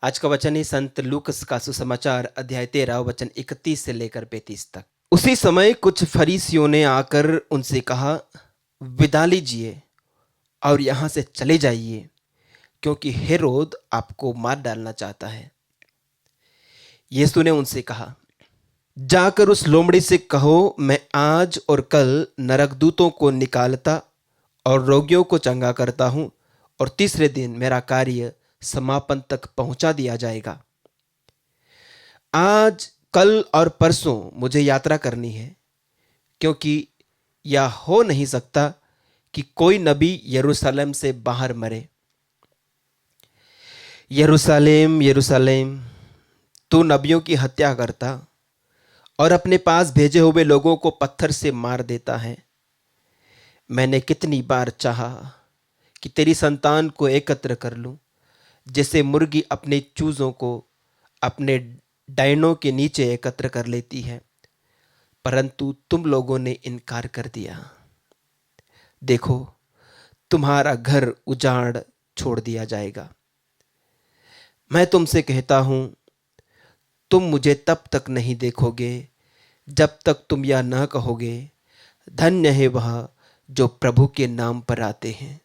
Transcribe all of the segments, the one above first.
आज का वचन है संत लूकस का सुसमाचार अध्याय 13 वचन 31 से लेकर 35 तक। उसी समय कुछ फरीसियों ने आकर उनसे कहा, विदा लीजिए और यहाँ से चले जाइए, क्योंकि हेरोद आपको मार डालना चाहता है। यीशु ने उनसे कहा, जाकर उस लोमड़ी से कहो, मैं आज और कल नरकदूतों को निकालता और रोगियों को चंगा करता हूँ, और तीसरे दिन मेरा कार्य समापन तक पहुंचा दिया जाएगा। आज, कल और परसों मुझे यात्रा करनी है, क्योंकि यह हो नहीं सकता कि कोई नबी यरूशलेम से बाहर मरे। यरूशलेम, यरूशलेम, तू नबियों की हत्या करता और अपने पास भेजे हुए लोगों को पत्थर से मार देता है। मैंने कितनी बार चाहा कि तेरी संतान को एकत्र कर लूं, जैसे मुर्गी अपने चूजों को अपने डायनों के नीचे एकत्र कर लेती है, परंतु तुम लोगों ने इनकार कर दिया। देखो, तुम्हारा घर उजाड़ छोड़ दिया जाएगा। मैं तुमसे कहता हूं, तुम मुझे तब तक नहीं देखोगे जब तक तुम यह न कहोगे, धन्य है वह जो प्रभु के नाम पर आते हैं।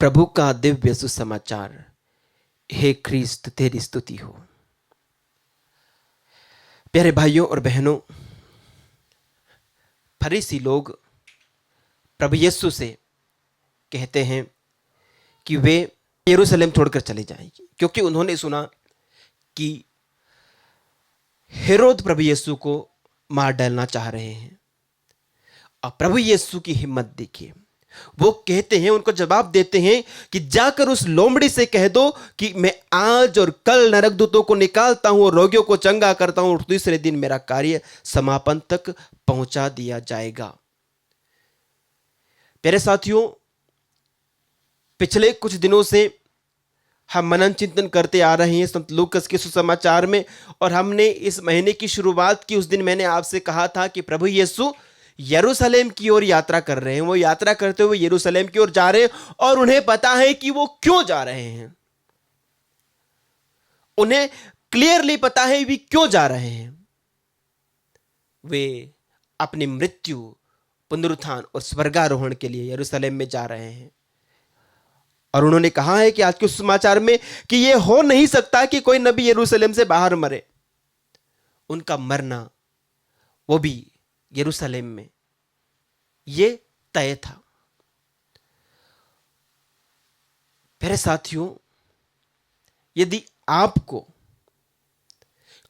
प्रभु का दिव्य सुसमाचार। हे ख्रीस्त, तेरी स्तुति हो। प्यारे भाइयों और बहनों, फरीसी लोग प्रभु यीशु से कहते हैं कि वे यरूशलेम छोड़कर चले जाएंगे, क्योंकि उन्होंने सुना कि हेरोद प्रभु यीशु को मार डालना चाह रहे हैं। और प्रभु यीशु की हिम्मत देखिए, वो कहते हैं, उनको जवाब देते हैं कि जाकर उस लोमड़ी से कह दो कि मैं आज और कल नरकदूतों को निकालता हूं और रोगियों को चंगा करता हूं, और तीसरे दिन मेरा कार्य समापन तक पहुंचा दिया जाएगा। प्यारे साथियों, पिछले कुछ दिनों से हम मनन चिंतन करते आ रहे हैं संत लूकस के सुसमाचार में, और हमने इस महीने की शुरुआत की। उस दिन मैंने आपसे कहा था कि प्रभु यीशु यरूशलेम की ओर यात्रा कर रहे हैं। वो यात्रा करते हुए यरूशलेम की ओर जा रहे हैं, और उन्हें पता है कि वो क्यों जा रहे हैं। उन्हें क्लियरली पता है वे क्यों जा रहे हैं। वे अपनी मृत्यु, पुनरुत्थान और स्वर्गारोहण के लिए यरूशलेम में जा रहे हैं। और उन्होंने कहा है कि आज के समाचार में कि यह हो नहीं सकता कि कोई नबी यरूशलेम से बाहर मरे। उनका मरना, वो भी यरूशलेम में, ये तय था। मेरे साथियों, यदि आपको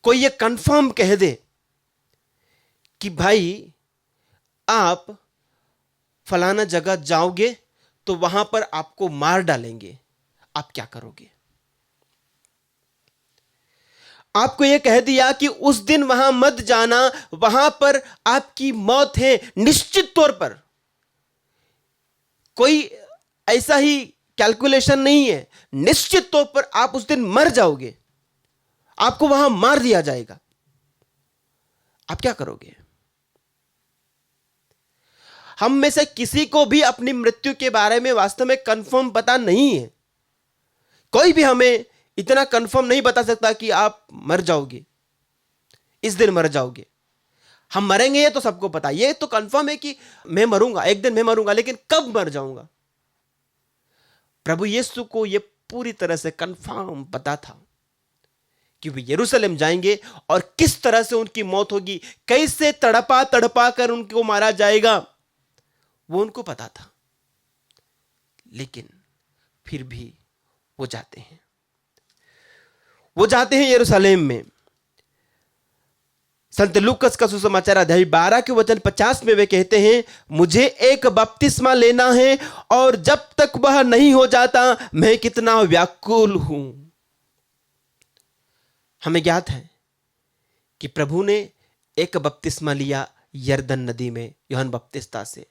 कोई ये कंफर्म कह दे कि भाई आप फलाना जगह जाओगे तो वहां पर आपको मार डालेंगे, आप क्या करोगे? आपको यह कह दिया कि उस दिन वहां मत जाना, वहां पर आपकी मौत है निश्चित तौर पर। कोई ऐसा ही कैलकुलेशन नहीं है, निश्चित तौर पर आप उस दिन मर जाओगे, आपको वहां मार दिया जाएगा। आप क्या करोगे? हम में से किसी को भी अपनी मृत्यु के बारे में वास्तव में कंफर्म पता नहीं है। कोई भी हमें इतना कंफर्म नहीं बता सकता कि आप मर जाओगे, इस दिन मर जाओगे। हम मरेंगे ये तो सबको पता, ये तो कंफर्म है कि मैं मरूंगा, एक दिन मैं मरूंगा, लेकिन कब मर जाऊंगा? प्रभु यीशु को यह पूरी तरह से कंफर्म पता था कि वे यरूशलेम जाएंगे और किस तरह से उनकी मौत होगी, कैसे तड़पा तड़पा कर उनको मारा जाएगा, वो उनको पता था। लेकिन फिर भी वो जाते हैं, वो जाते हैं यरूशलेम में। संत लूकस का सुसमाचार अध्याय 12 के वचन 50 में वे कहते हैं, मुझे एक बपतिस्मा लेना है, और जब तक वह नहीं हो जाता मैं कितना व्याकुल हूं। हमें ज्ञात है कि प्रभु ने एक बपतिस्मा लिया यरदन नदी में यूहन्ना बपतिस्ता से,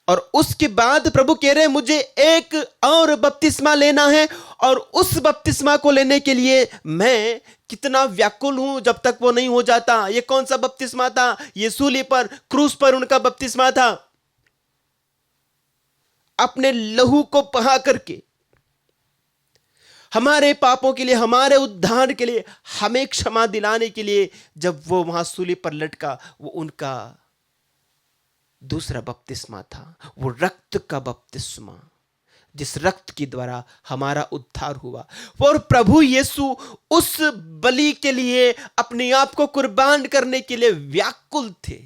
और उसके बाद प्रभु कह रहे हैं मुझे एक और बपतिस्मा लेना है, और उस बपतिस्मा को लेने के लिए मैं कितना व्याकुल हूं जब तक वो नहीं हो जाता। ये कौन सा बपतिस्मा था? ये सूली पर, क्रूस पर उनका बपतिस्मा था। अपने लहू को बहा करके हमारे पापों के लिए, हमारे उद्धार के लिए, हमें क्षमा दिलाने के लिए जब वो वहां सूली पर लटका, वो उनका दूसरा बपतिस्मा था, वो रक्त का बपतिस्मा, जिस रक्त के द्वारा हमारा उद्धार हुआ। और प्रभु यीशु उस बलि के लिए अपने आप को कुर्बान करने के लिए व्याकुल थे,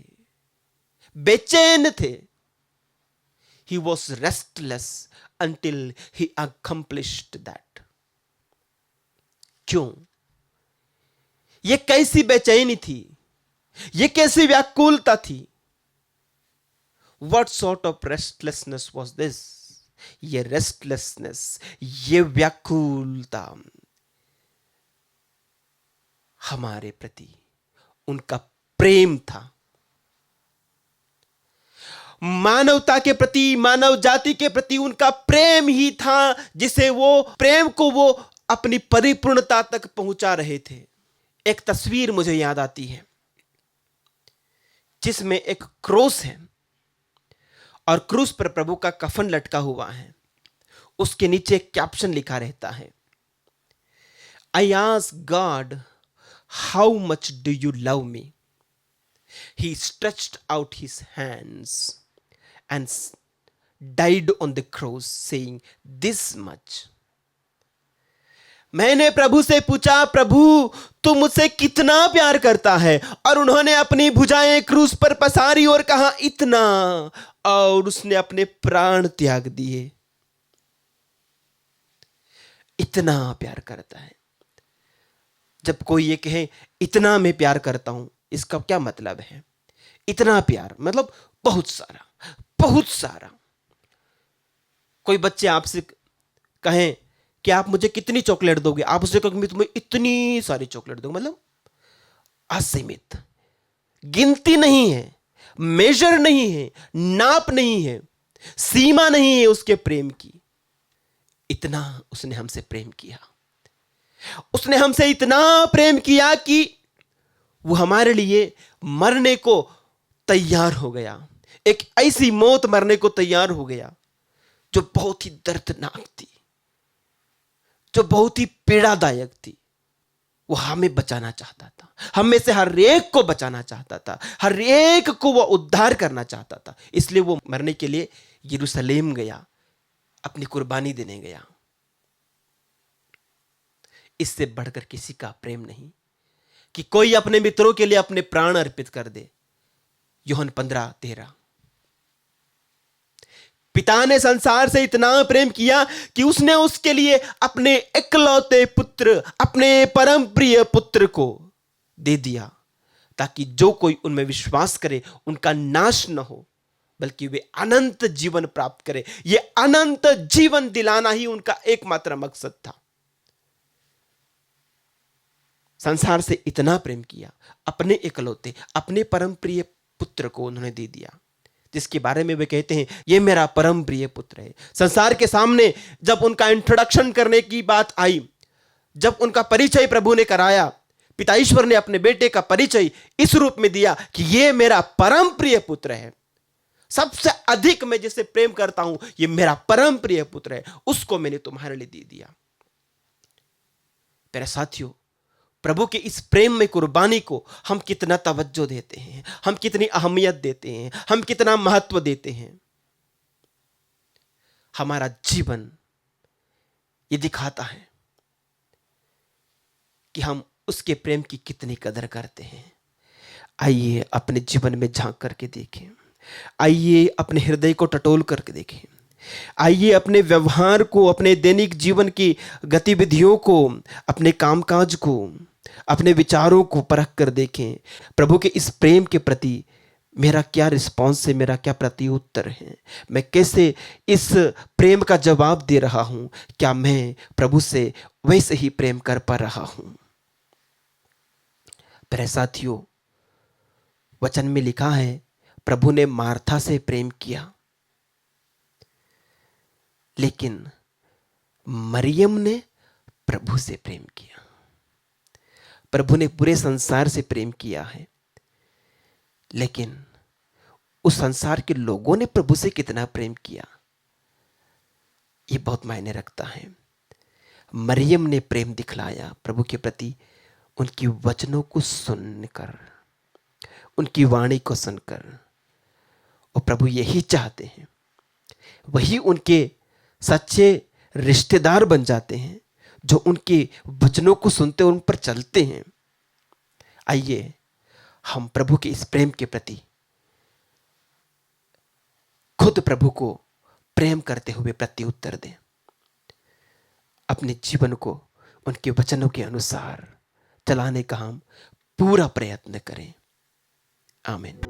बेचैन थे। He was restless until he accomplished that. क्यों? यह कैसी बेचैनी थी? यह कैसी व्याकुलता थी? What sort of restlessness was this? ये रेस्टलेसनेस, ये व्याकुलता हमारे प्रति उनका प्रेम था, मानवता के प्रति, मानव जाति के प्रति उनका प्रेम ही था, जिसे वो प्रेम को वो अपनी परिपूर्णता तक पहुंचा रहे थे। एक तस्वीर मुझे याद आती है जिसमें एक क्रूस है और क्रूस पर प्रभु का कफन लटका हुआ है। उसके नीचे एक कैप्शन लिखा रहता है, I ask God how much do you love me, he stretched out his hands and died on the cross saying this much. मैंने प्रभु से पूछा, प्रभु तू मुझसे कितना प्यार करता है? और उन्होंने अपनी भुजाएं क्रूस पर पसारी और कहा इतना, और उसने अपने प्राण त्याग दिए। इतना प्यार करता है। जब कोई ये कहे इतना मैं प्यार करता हूं, इसका क्या मतलब है? इतना प्यार मतलब बहुत सारा, बहुत सारा। कोई बच्चे आपसे कहें कि आप मुझे कितनी चॉकलेट दोगे, आप उससे कहोगे मैं तुम्हें इतनी सारी चॉकलेट दूंगा, मतलब असीमित, गिनती नहीं है, मेजर नहीं है, नाप नहीं है, सीमा नहीं है उसके प्रेम की। इतना उसने हमसे प्रेम किया, उसने हमसे इतना प्रेम किया कि वो हमारे लिए मरने को तैयार हो गया, एक ऐसी मौत मरने को तैयार हो गया जो बहुत ही दर्दनाक थी, जो बहुत ही पीड़ादायक थी। वो हमें बचाना चाहता था, हम में से हर एक को बचाना चाहता था, हर एक को वो उद्धार करना चाहता था। इसलिए वो मरने के लिए यरूशलेम गया, अपनी कुर्बानी देने गया। इससे बढ़कर किसी का प्रेम नहीं कि कोई अपने मित्रों के लिए अपने प्राण अर्पित कर दे। यूहन्ना 15:13। पिता ने संसार से इतना प्रेम किया कि उसने उसके लिए अपने इकलौते पुत्र, अपने परम प्रिय पुत्र को दे दिया, ताकि जो कोई उनमें विश्वास करे उनका नाश न हो, बल्कि वे अनंत जीवन प्राप्त करे। यह अनंत जीवन दिलाना ही उनका एकमात्र मकसद था। संसार से इतना प्रेम किया, अपने इकलौते, अपने परम प्रिय पुत्र को उन्होंने दे दिया, जिसके बारे में वे कहते हैं ये मेरा परम प्रिय पुत्र है। संसार के सामने जब उनका इंट्रोडक्शन करने की बात आई, जब उनका परिचय प्रभु ने कराया, पिता ईश्वर ने अपने बेटे का परिचय इस रूप में दिया कि ये मेरा परम प्रिय पुत्र है, सबसे अधिक मैं जिसे प्रेम करता हूं ये मेरा परम प्रिय पुत्र है, उसको मैंने तुम्हारे लिए दे दिया। मेरे साथियों, प्रभु के इस प्रेम में कुर्बानी को हम कितना तवज्जो देते हैं, हम कितनी अहमियत देते हैं, हम कितना महत्व देते हैं। हमारा जीवन ये दिखाता है कि हम उसके प्रेम की कितनी कदर करते हैं। आइए अपने जीवन में झांक करके देखें, आइए अपने हृदय को टटोल करके देखें, आइए अपने व्यवहार को, अपने दैनिक जीवन की गतिविधियों को, अपने कामकाज को, अपने विचारों को परख कर देखें। प्रभु के इस प्रेम के प्रति मेरा क्या रिस्पॉन्स है, मेरा क्या प्रत्युत्तर है, मैं कैसे इस प्रेम का जवाब दे रहा हूं? क्या मैं प्रभु से वैसे ही प्रेम कर पा रहा हूं? प्रिय साथियों, वचन में लिखा है प्रभु ने मार्था से प्रेम किया, लेकिन मरियम ने प्रभु से प्रेम किया। प्रभु ने पूरे संसार से प्रेम किया है, लेकिन उस संसार के लोगों ने प्रभु से कितना प्रेम किया, ये बहुत मायने रखता है। मरियम ने प्रेम दिखलाया प्रभु के प्रति उनकी वचनों को सुनकर, उनकी वाणी को सुनकर। और प्रभु यही चाहते हैं, वही उनके सच्चे रिश्तेदार बन जाते हैं जो उनके वचनों को सुनते और उन पर चलते हैं। आइए हम प्रभु के इस प्रेम के प्रति खुद प्रभु को प्रेम करते हुए प्रत्युत्तर दें, अपने जीवन को उनके वचनों के अनुसार चलाने का हम पूरा प्रयत्न करें। आमीन।